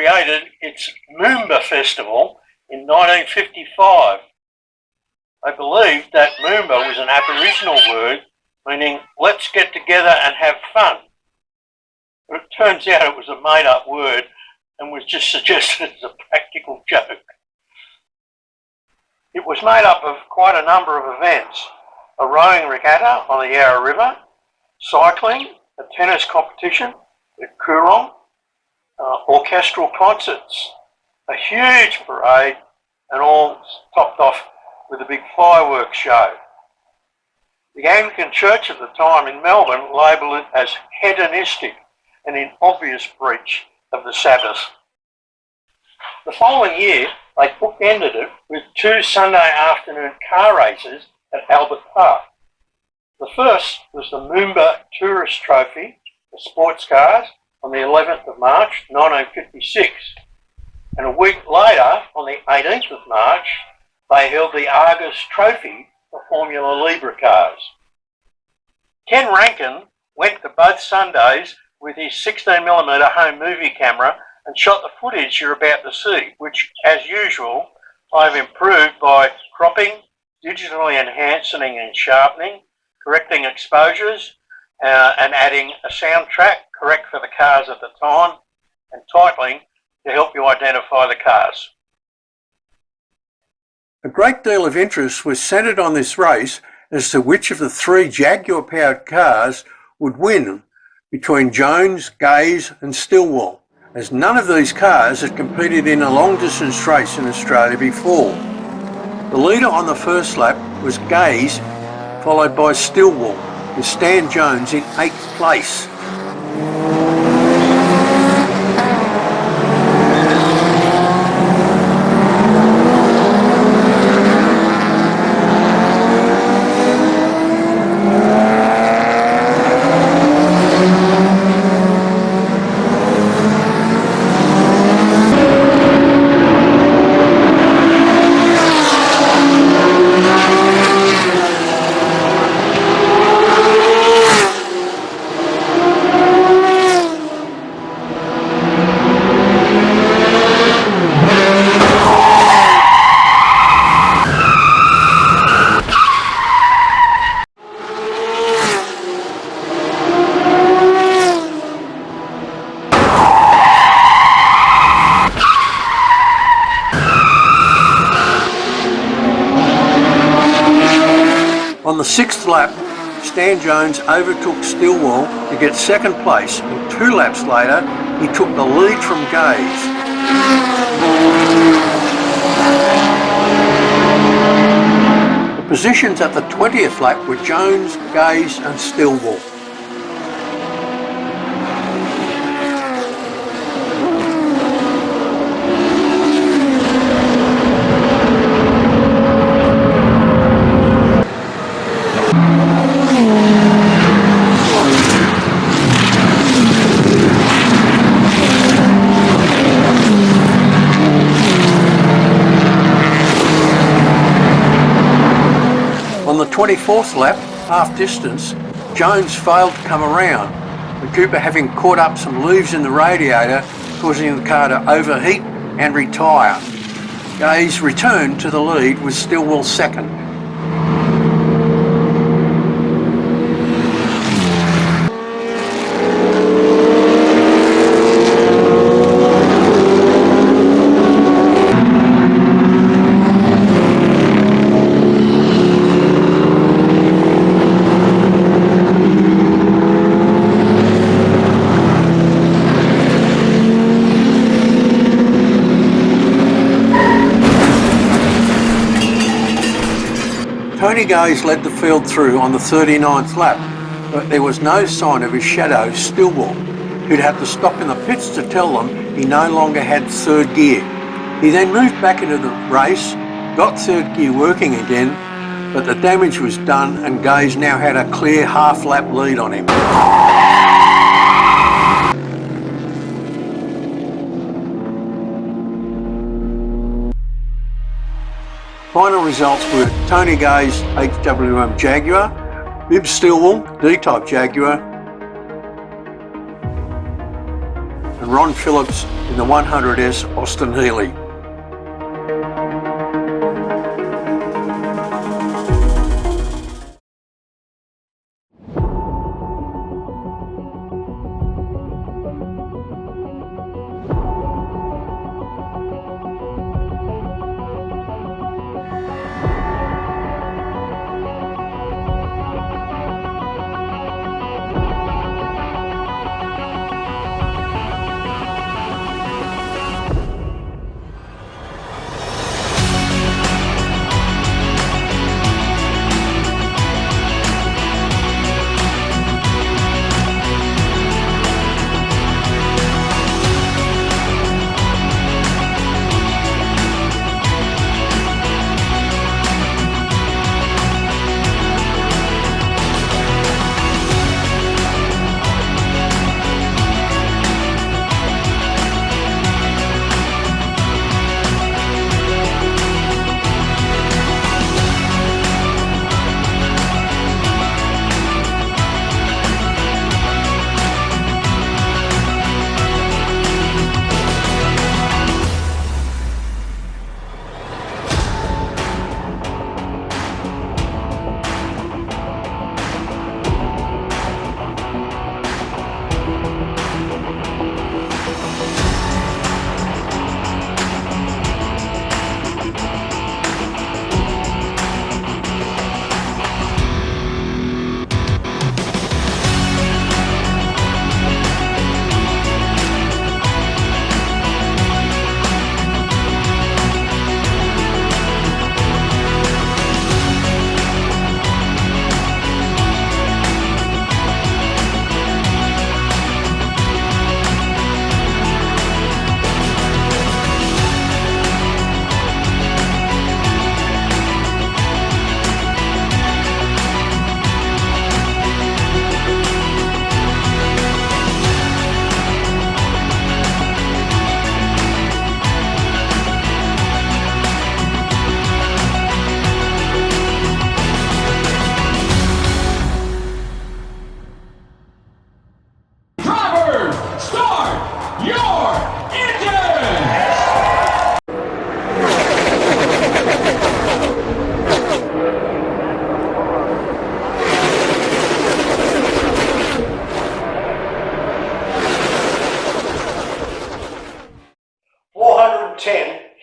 created its Mumba festival in 1955. I believe that Mumba was an Aboriginal word meaning let's get together and have fun. But it turns out it was a made-up word and was just suggested as a practical joke. It was made up of quite a number of events: a rowing regatta on the Yarra River, cycling, a tennis competition at Coorong, orchestral concerts, a huge parade, and all topped off with a big fireworks show. The Anglican Church at the time in Melbourne labelled it as hedonistic and in obvious breach of the Sabbath. The following year, they bookended it with 2 Sunday afternoon car races at Albert Park. The first was the Mumba Tourist Trophy for sports cars on the 11th of March 1956, and a week later, on the 18th of March, they held the Argus Trophy for Formula Libre cars. Ken Rankin went to both Sundays with his 16mm home movie camera and shot the footage you're about to see, which, as usual, I've improved by cropping, digitally enhancing and sharpening, correcting exposures, and adding a soundtrack correct for the cars at the time, and titling to help you identify the cars. A great deal of interest was centred on this race as to which of the 3 Jaguar-powered cars would win between Jones, Gaze and Stillwell, as none of these cars had competed in a long-distance race in Australia before. The leader on the first lap was Gaze, followed by Stillwell, with Stan Jones in 8th place. On the 6th lap, Stan Jones overtook Stillwell to get 2nd place, and 2 laps later he took the lead from Gaze. The positions at the 20th lap were Jones, Gaze and Stillwell. On the 24th lap, half distance, Jones failed to come around, the Cooper having caught up some leaves in the radiator, causing the car to overheat and retire. Gaze returned to the lead with Stillwell 2nd. Tony Gaze led the field through on the 39th lap, but there was no sign of his shadow, Stillwell, who'd have to stop in the pits to tell them he no longer had 3rd gear. He then moved back into the race, got 3rd gear working again, but the damage was done and Gaze now had a clear half-lap lead on him. Final results were Tony Gaze HWM Jaguar, Bib Stillwell D-Type Jaguar, and Ron Phillips in the 100S Austin Healey.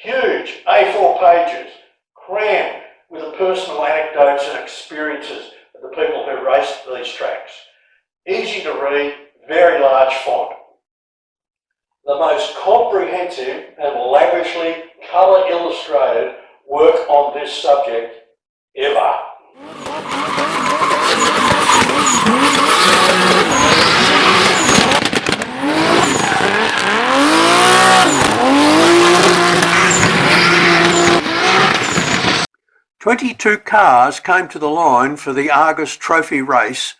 Huge A4 pages, crammed with the personal anecdotes and experiences of the people who raced these tracks. Easy to read, very large font. The most comprehensive and lavishly colour illustrated work on this subject ever. "22 cars came to the line for the Argus Trophy race,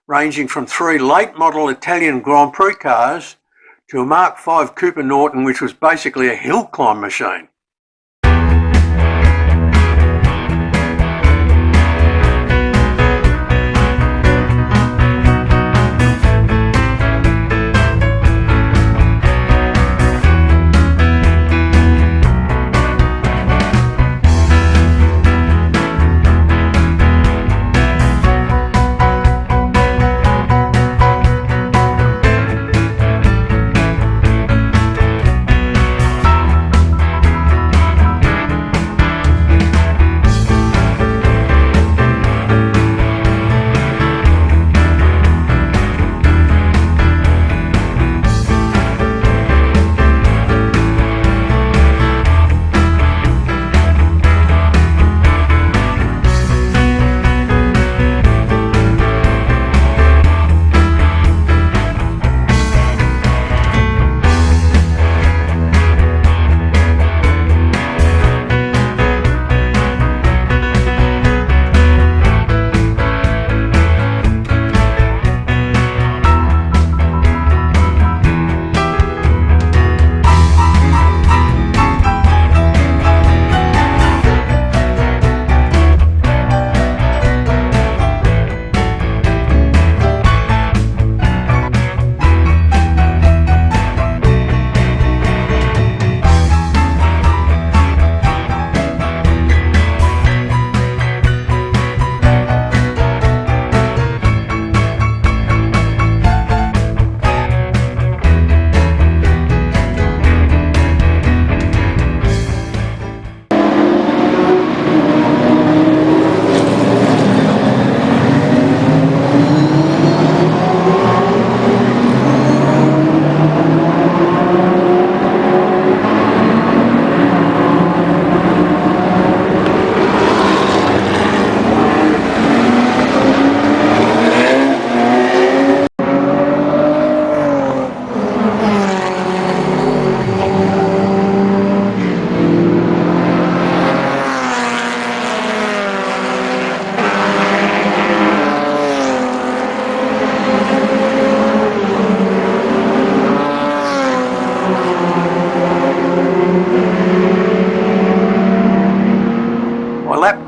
ranging from 3 late model Italian Grand Prix cars to a Mark V Cooper Norton, which was basically a hill climb machine.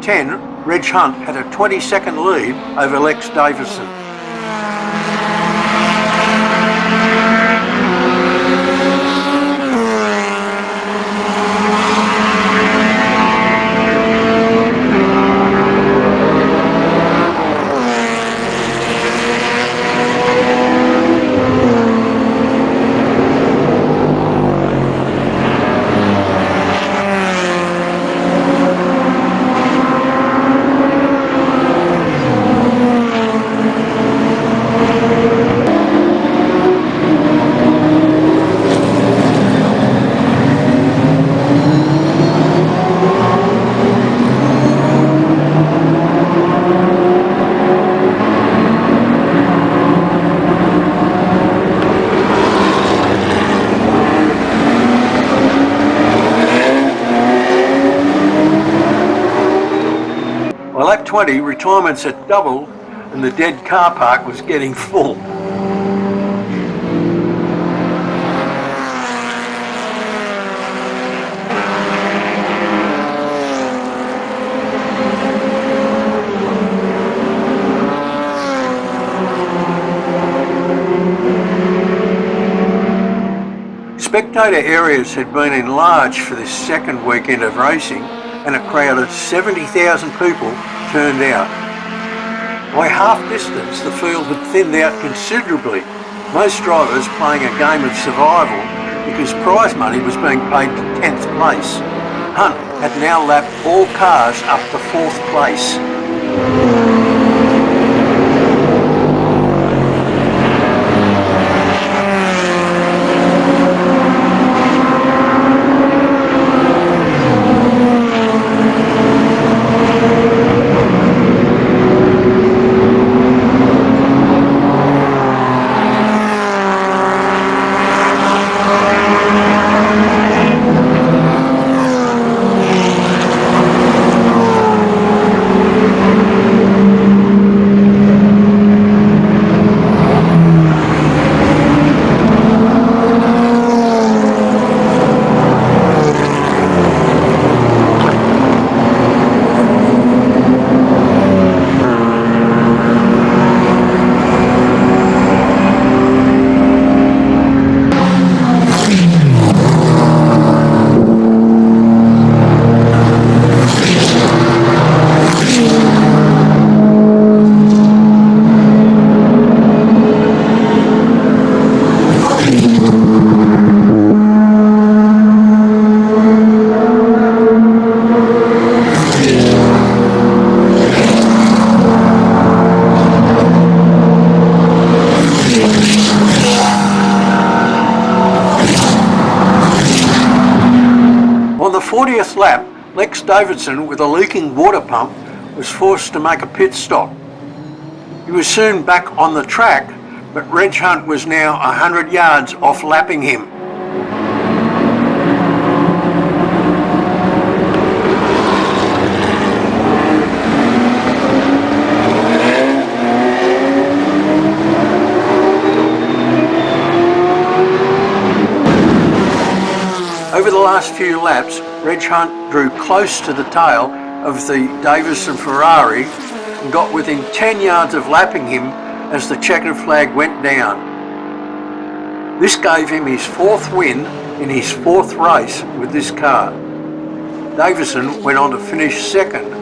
10, Reg Hunt had a 20-second lead over Lex Davison. Well, lap 20, retirements had doubled and the dead car park was getting full. Spectator areas had been enlarged for this second weekend of racing, and a crowd of 70,000 people turned out. By half distance, the field had thinned out considerably, most drivers playing a game of survival because prize money was being paid to 10th place. Hunt had now lapped all cars up to 4th place. On the 40th lap, Lex Davison, with a leaking water pump, was forced to make a pit stop. He was soon back on the track, but Reg Hunt was now 100 yards off lapping him. Over the last few laps, Reg Hunt drew close to the tail of the Davison Ferrari and got within 10 yards of lapping him as the checkered flag went down. This gave him his 4th win in his 4th race with this car. Davison went on to finish 2nd